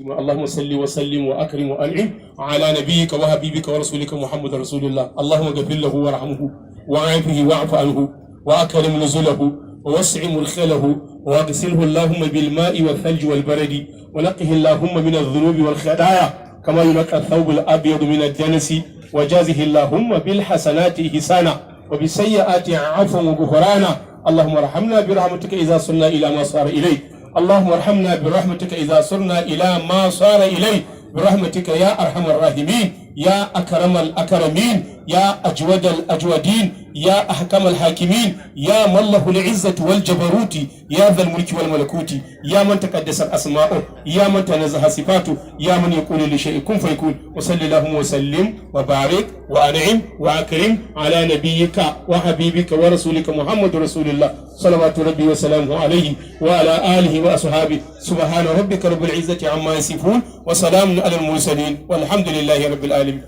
اللهم صل وسلم واكرم وانعم على نبيك وحبيبك ورسولك محمد رسول الله. اللهم اغفر له وارحمه وعافه واعف عنه واكرم نزله ووسع مدخله واغسله اللهم بالماء والثلج والبرد ونقه اللهم من الذنوب والخطايا كما ينقى الثوب الابيض من الدنس وجازه اللهم بالحسنات احسانا وبالسيئات عفوا وغفرانا. اللهم ارحمنا برحمتك اذا صرنا الى ما صار اليه. اللهم ارحمنا برحمتك إذا صرنا إلى ما صار إليه برحمتك يا أرحم الراحمين يا أكرم الأكرمين يا أجود الأجودين يا أحكم الحاكمين يا من له العزة والجبروت يا ذا الملك والملكوت يا من تقدس أسماؤه يا من تنزه صفاته يا من يقول لشيء كن فيكون. وصلى اللهم وسلم وبارك وأنعم وأكرم على نبيك وحبيبك ورسولك محمد رسول الله صلوات ربي وسلامه عليه وعلى آله وأصحابه. سبحان ربك رب العزة عما يصفون وسلام على المرسلين والحمد لله رب العالمين.